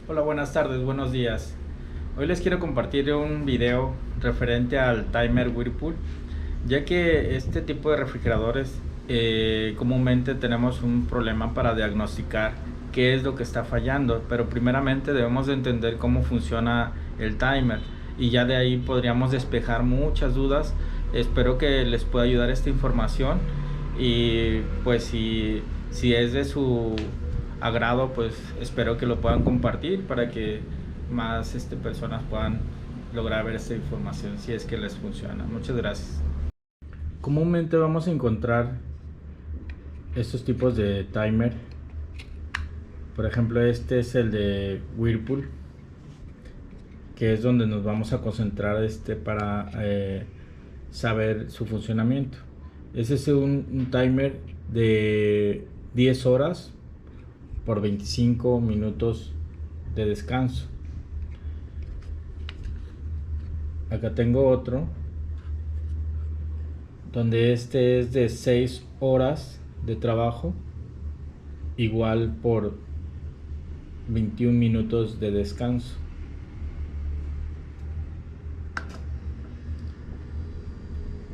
Hola, buenas tardes, buenos días. Hoy les quiero compartir un video referente al timer Whirlpool, ya que este tipo de refrigeradores comúnmente tenemos un problema para diagnosticar qué es lo que está fallando, pero primeramente debemos de entender cómo funciona el timer y ya de ahí podríamos despejar muchas dudas. Espero que les pueda ayudar esta información y pues si es de su agrado, pues espero que lo puedan compartir para que más personas puedan lograr ver esta información si es que les funciona. Muchas gracias. Comúnmente vamos a encontrar estos tipos de timer. Por ejemplo, este es el de Whirlpool, que es donde nos vamos a concentrar para saber su funcionamiento. Ese es un timer de 10 horas por 25 minutos de descanso. Acá tengo otro donde este es de 6 horas de trabajo, igual por 21 minutos de descanso.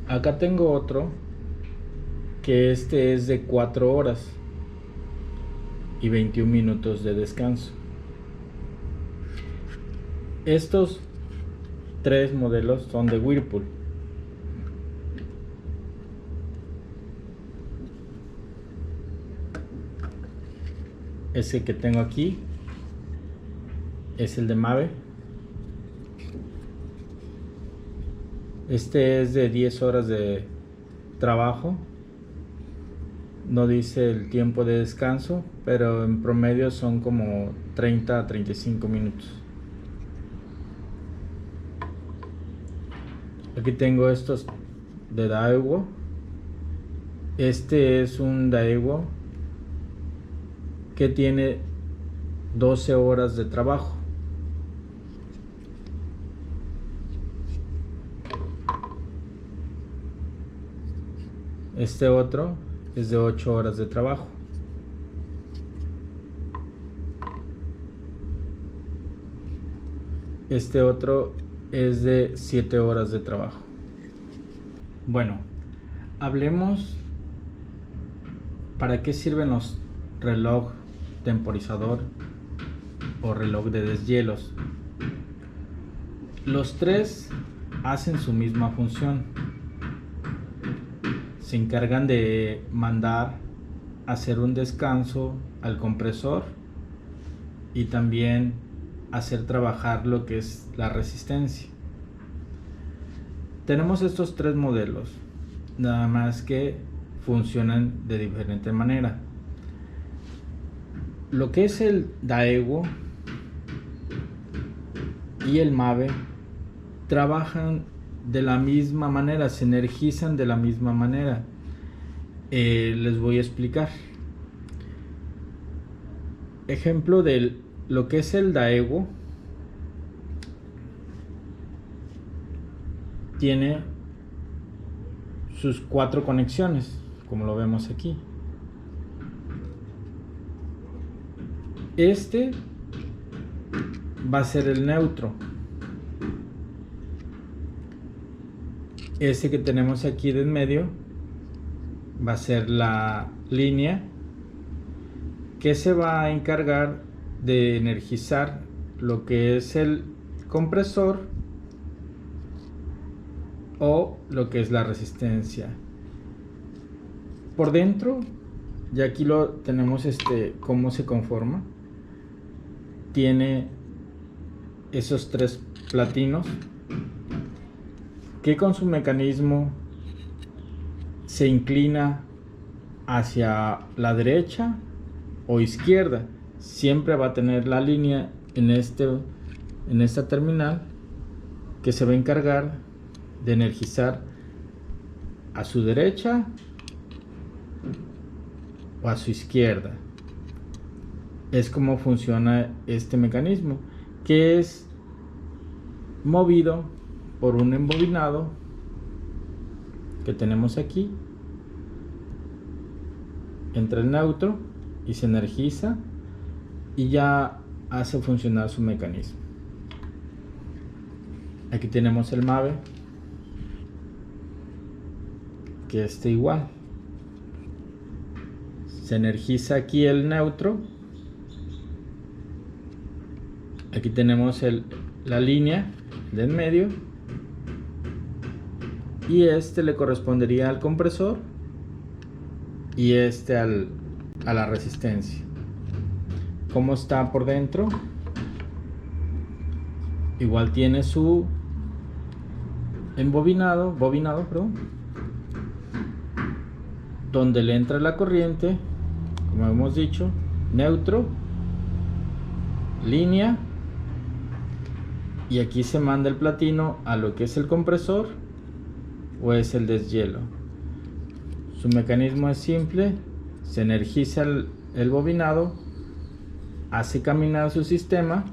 Acá tengo otro que este es de 4 horas y 21 minutos de descanso. Estos tres modelos son de Whirlpool. Ese que tengo aquí es el de Mave. Este es de 10 horas de trabajo. No dice el tiempo de descanso, pero en promedio son como 30 a 35 minutos. Aquí tengo estos de Daewoo. Este es un Daewoo que tiene 12 horas de trabajo. Este otro es de 8 horas de trabajo. Este otro es de 7 horas de trabajo. Bueno, hablemos para qué sirven los reloj temporizador o reloj de deshielos. Los tres hacen su misma función. Se encargan de mandar hacer un descanso al compresor y también hacer trabajar lo que es la resistencia. Tenemos estos tres modelos, nada más que funcionan de diferente manera. Lo que es el Daewoo y el Mave trabajan de la misma manera, se energizan de la misma manera. Les voy a explicar. Ejemplo de lo que es el Daewoo. Tiene sus 4 conexiones, como lo vemos aquí. Este va a ser el neutro. Este que tenemos aquí de en medio va a ser la línea que se va a encargar de energizar lo que es el compresor o lo que es la resistencia. Por dentro, ya aquí lo tenemos cómo se conforma. Tiene esos 3 platinos que con su mecanismo se inclina hacia la derecha o izquierda. Siempre va a tener la línea en esta terminal que se va a encargar de energizar a su derecha o a su izquierda. Es como funciona este mecanismo, que es movido por un embobinado que tenemos aquí. Entra el neutro y se energiza, y ya hace funcionar su mecanismo. Aquí tenemos el MAVE, que está igual. Se energiza aquí el neutro. Aquí tenemos la línea de en medio. Y este le correspondería al compresor. Y este a la resistencia. ¿Cómo está por dentro? Igual tiene su bobinado, perdón, donde le entra la corriente, como hemos dicho, neutro, línea, y aquí se manda el platino a lo que es el compresor o es el deshielo. Su mecanismo es simple, se energiza el bobinado, hace caminar su sistema,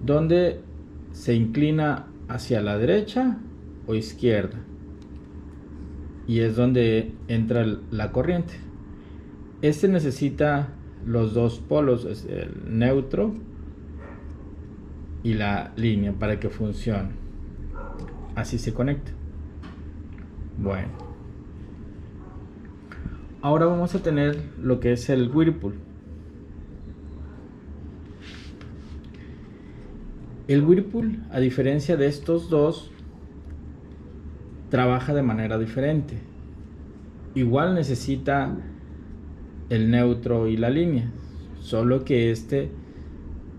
donde se inclina hacia la derecha o izquierda, y es donde entra la corriente. Este necesita los dos polos, el neutro y la línea, para que funcione. Así se conecta. Bueno, ahora vamos a tener lo que es el Whirlpool. El Whirlpool, a diferencia de estos dos, trabaja de manera diferente. Igual necesita el neutro y la línea, solo que este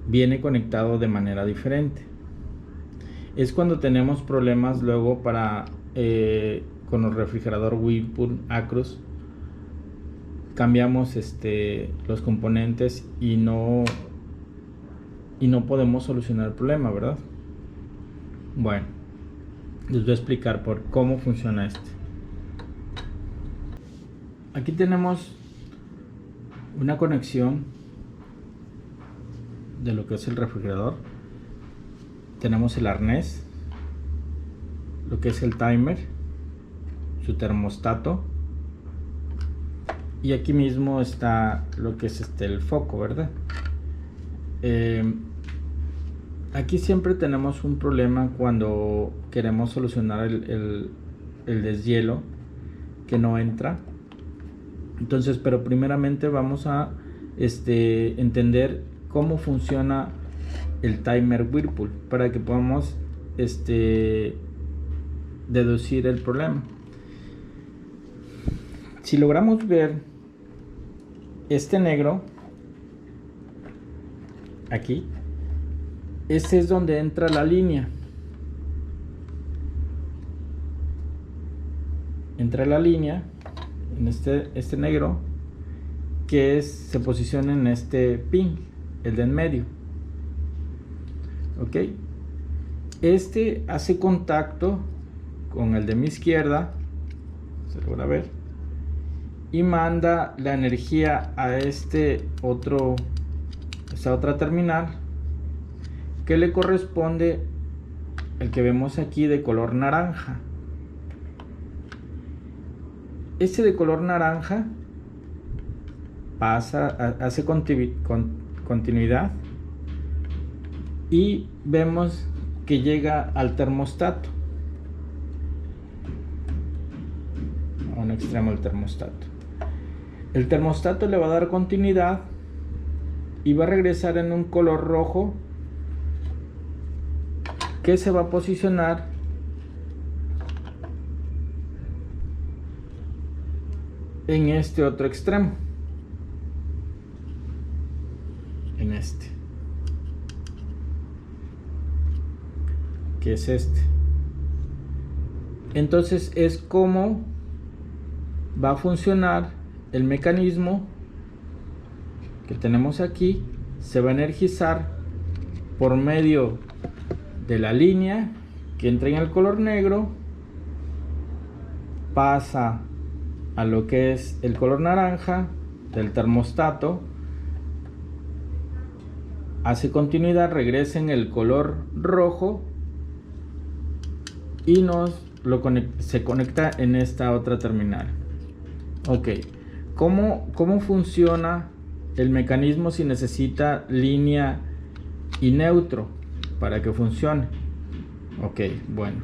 viene conectado de manera diferente. Es cuando tenemos problemas luego con el refrigerador Whirlpool Acros, cambiamos los componentes y no podemos solucionar el problema, ¿verdad? Bueno, les voy a explicar por cómo funciona este. Aquí tenemos una conexión de lo que es el refrigerador. Tenemos el arnés, lo que es el timer, su termostato, y aquí mismo está lo que es el foco, ¿verdad? Aquí siempre tenemos un problema cuando queremos solucionar el deshielo que no entra. Entonces, pero primeramente vamos a entender cómo funciona el timer Whirlpool para que podamos deducir el problema. Si logramos ver este negro aquí, este es donde entra la línea. Entra la línea en este negro, que se posiciona en este pin, el de en medio. Ok, este hace contacto con el de mi izquierda, se logra ver, y manda la energía a esta otra terminal, que le corresponde el que vemos aquí de color naranja. Este de color naranja hace continuidad, y vemos que llega al termostato, a un extremo del termostato. El termostato le va a dar continuidad y va a regresar en un color rojo, que se va a posicionar en este otro extremo, en que es este. Entonces es como va a funcionar el mecanismo que tenemos aquí. Se va a energizar por medio de la línea que entra en el color negro, pasa a lo que es el color naranja del termostato, hace continuidad, regresa en el color rojo y se conecta en esta otra terminal. Ok, ¿cómo funciona el mecanismo si necesita línea y neutro para que funcione. Ok, bueno.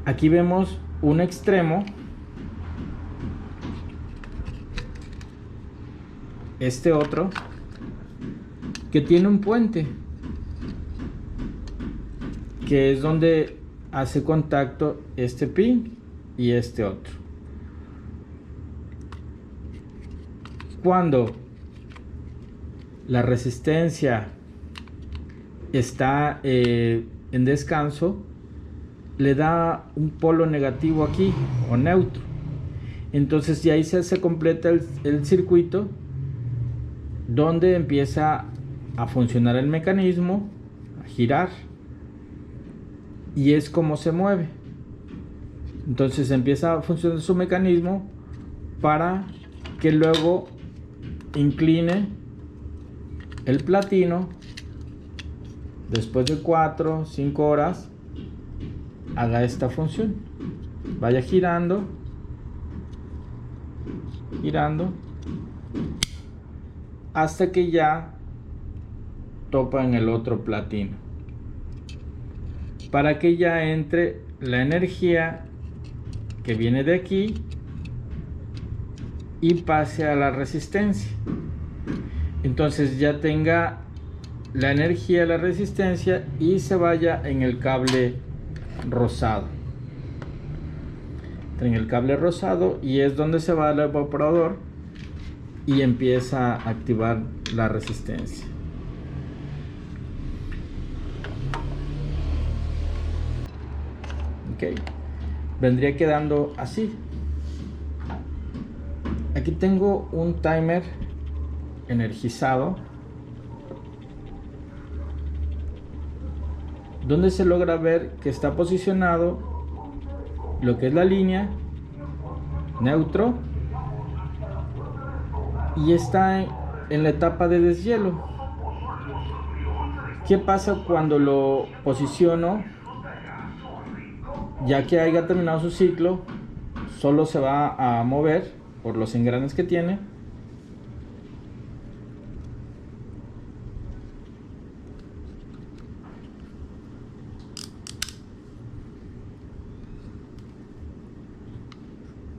Aquí vemos un extremo. Este otro que tiene un puente, que es donde hace contacto este pin y este otro. Cuando la resistencia está en descanso, le da un polo negativo aquí o neutro. Entonces ya ahí se completa el circuito, donde empieza a funcionar el mecanismo, a girar, y es como se mueve. Entonces empieza a funcionar su mecanismo para que luego incline el platino después de 4 o 5 horas, haga esta función, vaya girando hasta que ya topa en el otro platino, para que ya entre la energía que viene de aquí y pase a la resistencia. Entonces ya tenga la energía, la resistencia, y se vaya en el cable rosado. En el cable rosado, y es donde se va al evaporador y empieza a activar la resistencia. Ok, vendría quedando así. Aquí tengo un timer energizado, donde se logra ver que está posicionado lo que es la línea neutro y está en la etapa de deshielo. ¿Qué pasa cuando lo posiciono? Ya que haya terminado su ciclo, solo se va a mover por los engranes que tiene.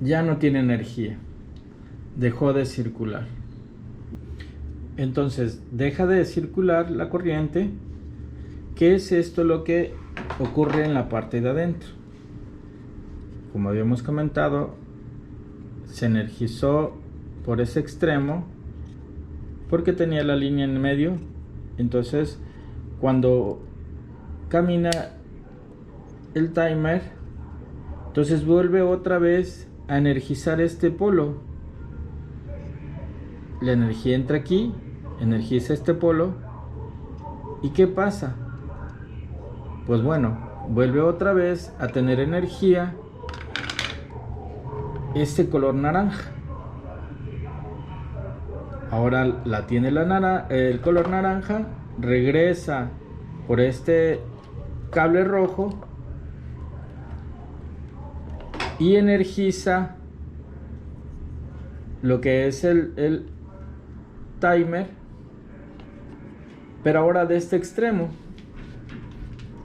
Ya no tiene energía, dejó de circular. Entonces deja de circular la corriente. ¿Qué es esto lo que ocurre en la parte de adentro? Como habíamos comentado, se energizó por ese extremo porque tenía la línea en medio. Entonces cuando camina el timer, entonces vuelve otra vez a energizar este polo. La energía entra aquí, energiza este polo. ¿Y qué pasa? Pues bueno, vuelve otra vez a tener energía este color naranja. Ahora la tiene el color naranja, regresa por este cable rojo y energiza lo que es el timer, pero ahora de este extremo,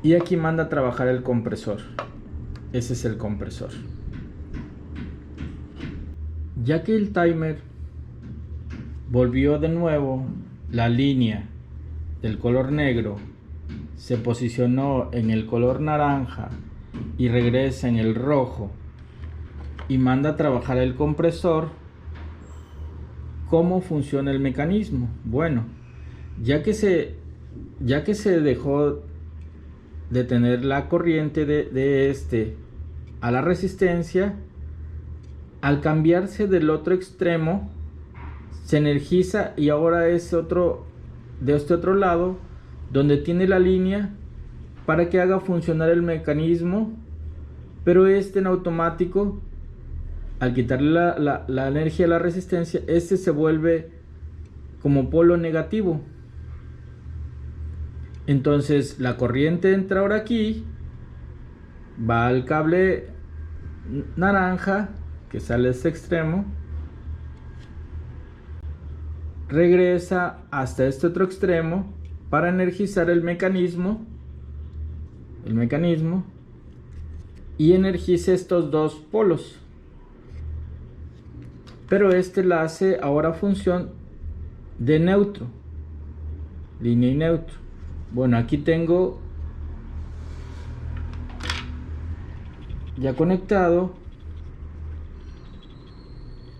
y aquí manda a trabajar el compresor. Ese es el compresor. Ya que el timer volvió de nuevo la línea del color negro, se posicionó en el color naranja y regresa en el rojo y manda a trabajar el compresor. ¿Cómo funciona el mecanismo? Bueno, ya que se dejó de tener la corriente de este a la resistencia, al cambiarse del otro extremo se energiza, y ahora es de este otro lado donde tiene la línea para que haga funcionar el mecanismo, pero en automático, al quitarle la energía a la resistencia, se vuelve como polo negativo. Entonces la corriente entra ahora aquí, va al cable naranja que sale de este extremo, regresa hasta este otro extremo para energizar el mecanismo y energiza estos dos polos. Pero este la hace ahora función de neutro, línea y neutro. Bueno, aquí tengo ya conectado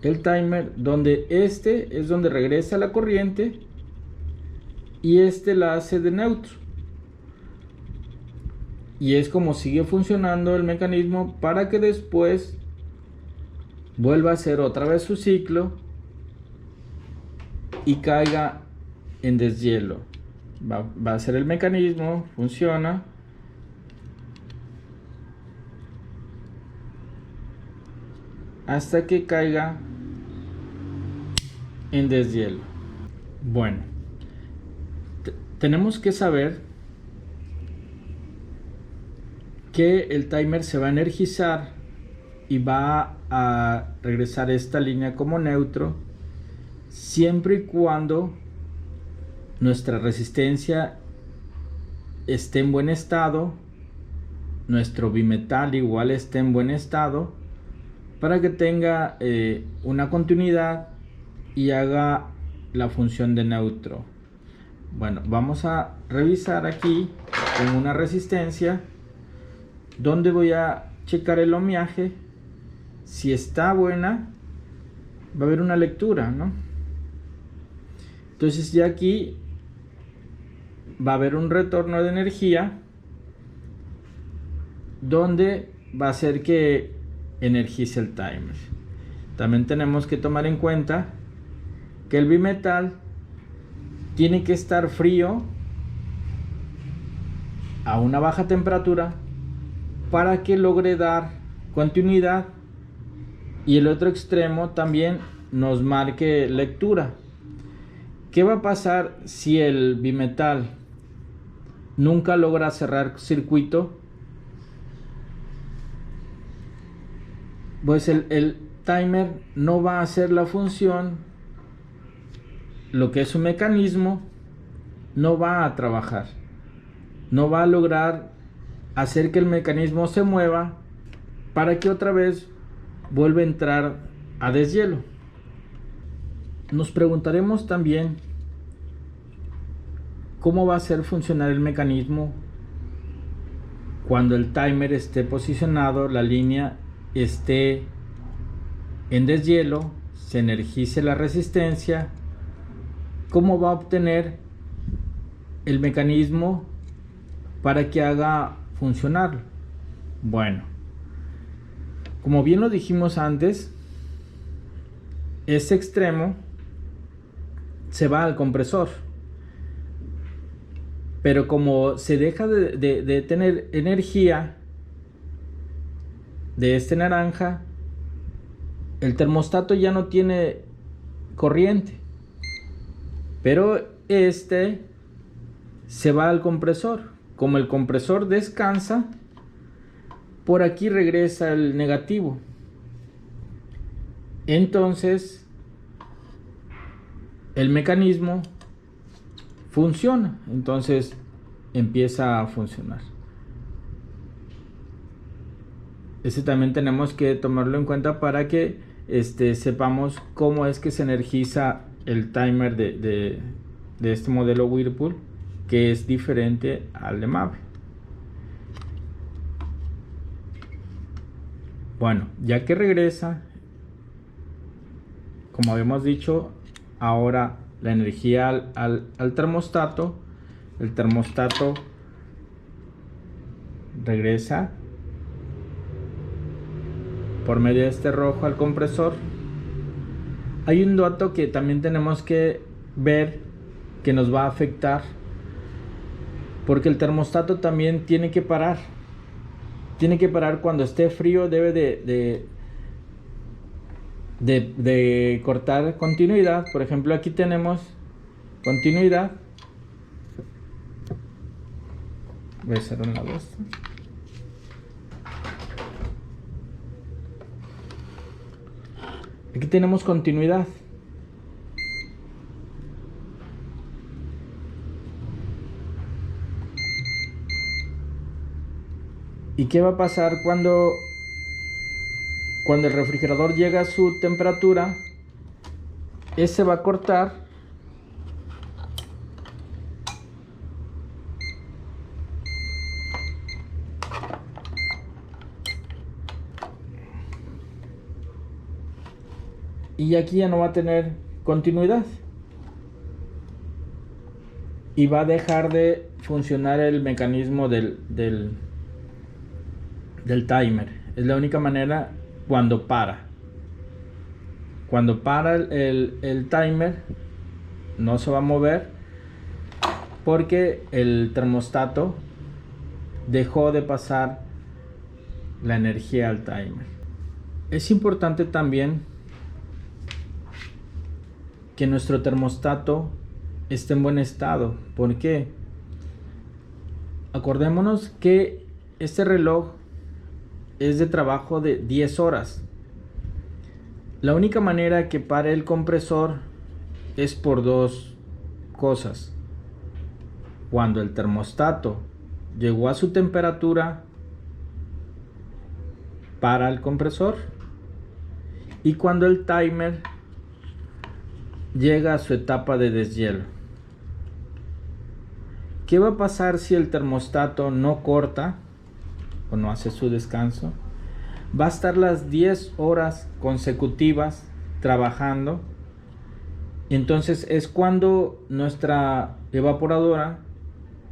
el timer, donde este es donde regresa la corriente y este la hace de neutro. Y es como sigue funcionando el mecanismo para que después vuelva a hacer otra vez su ciclo y caiga en deshielo. Va a ser el mecanismo, funciona. Hasta que caiga en deshielo. Bueno, tenemos que saber que el timer se va a energizar y va a regresar esta línea como neutro siempre y cuando nuestra resistencia esté en buen estado, nuestro bimetal igual esté en buen estado, para que tenga una continuidad y haga la función de neutro. Bueno, vamos a revisar aquí con una resistencia donde voy a checar el ohmiaje. Si está buena, va a haber una lectura, ¿no? Entonces ya aquí va a haber un retorno de energía donde va a hacer que energice el timer. También tenemos que tomar en cuenta que el bimetal tiene que estar frío a una baja temperatura para que logre dar continuidad y el otro extremo también nos marque lectura. ¿Qué va a pasar si el bimetal nunca logra cerrar circuito? Pues el timer no va a hacer la función, lo que es un mecanismo no va a trabajar, no va a lograr hacer que el mecanismo se mueva para que otra vez vuelva a entrar a deshielo. Nos preguntaremos también cómo va a hacer funcionar el mecanismo cuando el timer esté posicionado, la línea esté en deshielo, se energice la resistencia. ¿Cómo va a obtener el mecanismo para que haga funcionar? Bueno, como bien lo dijimos antes, este extremo se va al compresor, pero como se deja de tener energía de este naranja, el termostato ya no tiene corriente, pero este se va al compresor. Como el compresor descansa, por aquí regresa el negativo. Entonces el mecanismo funciona, entonces empieza a funcionar. Ese también tenemos que tomarlo en cuenta para que sepamos cómo es que se energiza el timer de este modelo Whirlpool, que es diferente al de Mave. Bueno, ya que regresa, como habíamos dicho, ahora la energía al termostato, el termostato regresa por medio de este rojo al compresor. Hay un dato que también tenemos que ver que nos va a afectar, porque el termostato también tiene que parar. Tiene que parar cuando esté frío, debe de cortar continuidad. Por ejemplo, aquí tenemos continuidad. Voy a hacer un lado esto. Aquí tenemos continuidad. ¿Y qué va a pasar cuando el refrigerador llega a su temperatura? Ese va a cortar y aquí ya no va a tener continuidad y va a dejar de funcionar el mecanismo del timer. Es la única manera cuando para. Cuando para el timer no se va a mover porque el termostato dejó de pasar la energía al timer. Es importante también que nuestro termostato esté en buen estado. ¿Por qué? Acordémonos que este reloj es de trabajo de 10 horas. La única manera que pare el compresor es por dos cosas. Cuando el termostato llegó a su temperatura, para el compresor, y cuando el timer llega a su etapa de deshielo. ¿Qué va a pasar si el termostato no corta o no hace su descanso? Va a estar las 10 horas consecutivas trabajando. Entonces es cuando nuestra evaporadora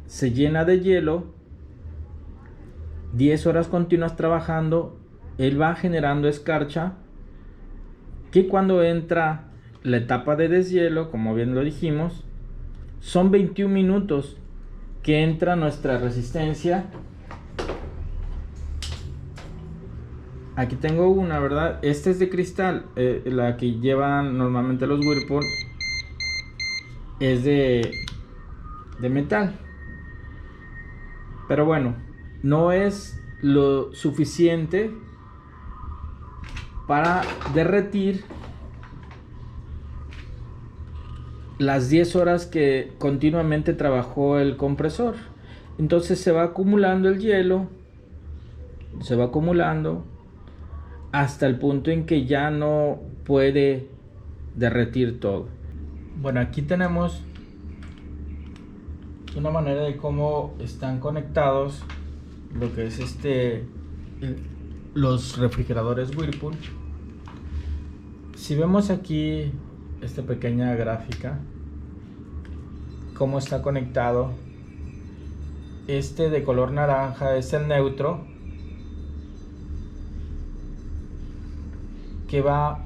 se llena de hielo. 10 horas continuas trabajando, él va generando escarcha, que cuando entra la etapa de deshielo, como bien lo dijimos, son 21 minutos que entra nuestra resistencia. Aquí tengo una, ¿verdad? Esta es de cristal, la que llevan normalmente los Whirlpool es de metal. Pero bueno, no es lo suficiente para derretir las 10 horas que continuamente trabajó el compresor. Entonces se va acumulando el hielo, se va acumulando hasta el punto en que ya no puede derretir todo. Bueno, aquí tenemos una manera de cómo están conectados lo que es los refrigeradores Whirlpool. Si vemos aquí esta pequeña gráfica, cómo está conectado, de color naranja es el neutro, que va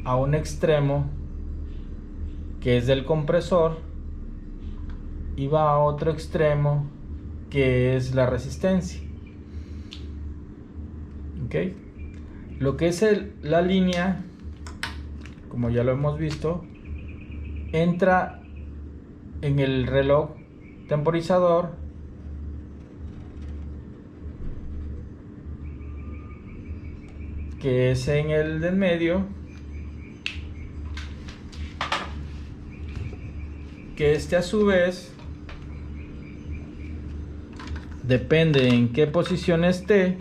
a un extremo que es del compresor y va a otro extremo que es la resistencia. ¿Ok? Lo que es la línea, como ya lo hemos visto, entra en el reloj temporizador, que es en el del medio, que a su vez depende en qué posición esté,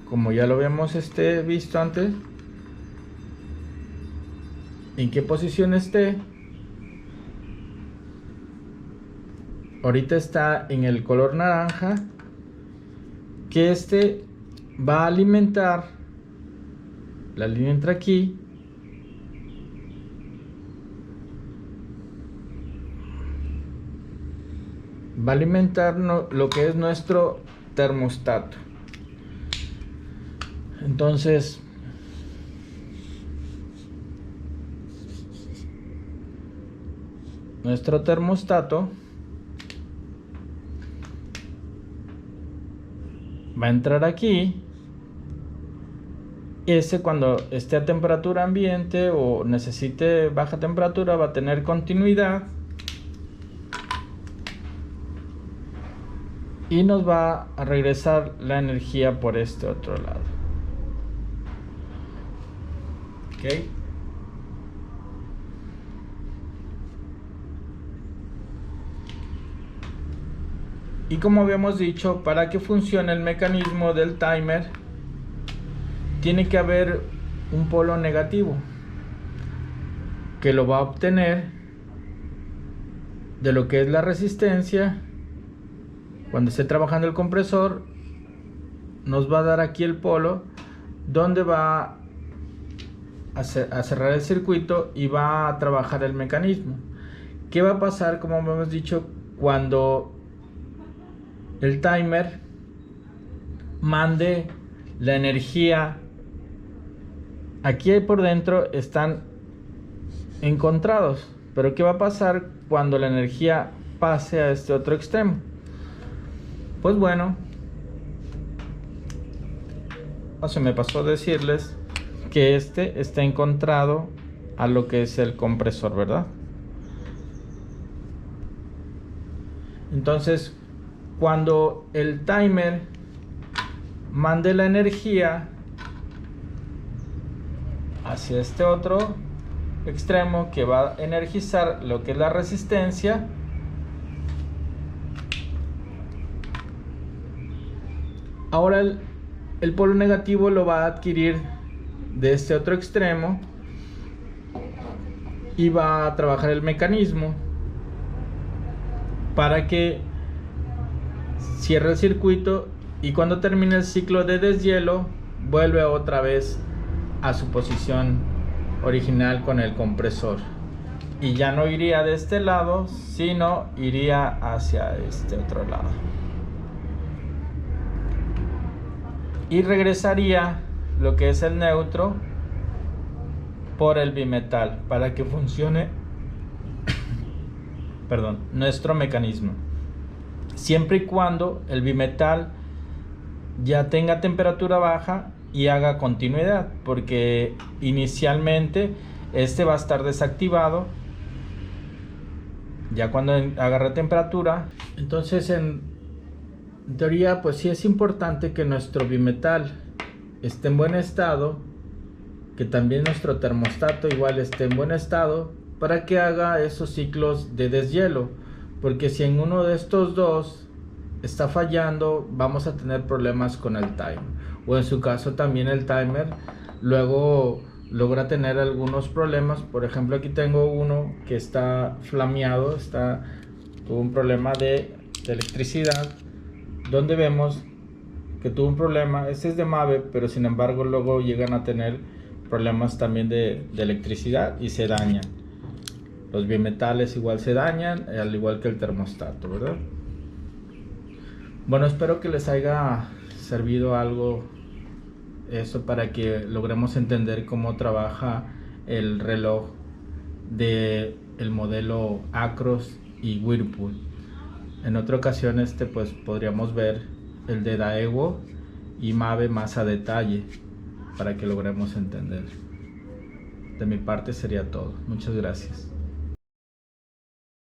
como ya lo habíamos visto antes, en qué posición esté. Ahorita está en el color naranja, que va a alimentar, la línea entra aquí, va a alimentar lo que es nuestro termostato. Entonces nuestro termostato va a entrar aquí. Cuando esté a temperatura ambiente o necesite baja temperatura, va a tener continuidad y nos va a regresar la energía por este otro lado. ¿Ok? Y como habíamos dicho, para que funcione el mecanismo del timer, tiene que haber un polo negativo que lo va a obtener de lo que es la resistencia. Cuando esté trabajando el compresor, nos va a dar aquí el polo donde va a cerrar el circuito y va a trabajar el mecanismo. ¿Qué va a pasar, como hemos dicho, cuando el timer mande la energía? Aquí por dentro están encontrados, pero ¿qué va a pasar cuando la energía pase a este otro extremo? Pues bueno, se me pasó decirles que este está encontrado a lo que es el compresor, ¿verdad? Entonces, cuando el timer mande la energía hacia este otro extremo que va a energizar lo que es la resistencia, ahora el polo negativo lo va a adquirir de este otro extremo y va a trabajar el mecanismo para que cierre el circuito, y cuando termine el ciclo de deshielo vuelve otra vez a su posición original con el compresor, y ya no iría de este lado, sino iría hacia este otro lado y regresaría lo que es el neutro por el bimetal para que funcione nuestro mecanismo, siempre y cuando el bimetal ya tenga temperatura baja y haga continuidad, porque inicialmente este va a estar desactivado. Ya cuando agarre temperatura, entonces en teoría pues sí es importante que nuestro bimetal esté en buen estado, que también nuestro termostato igual esté en buen estado para que haga esos ciclos de deshielo, porque si en uno de estos dos está fallando, vamos a tener problemas con el timer, o en su caso también el timer luego logra tener algunos problemas. Por ejemplo, aquí tengo uno que está flameado, tuvo un problema de electricidad, donde vemos que tuvo un problema. Este es de Mave, pero sin embargo luego llegan a tener problemas también de electricidad y se dañan. Los bimetales igual se dañan, al igual que el termostato, ¿verdad? Bueno, espero que les haya servido algo eso para que logremos entender cómo trabaja el reloj de el modelo Acros y Whirlpool. En otra ocasión pues podríamos ver el de Daewoo y Mave más a detalle para que logremos entender. De mi parte sería todo. Muchas gracias.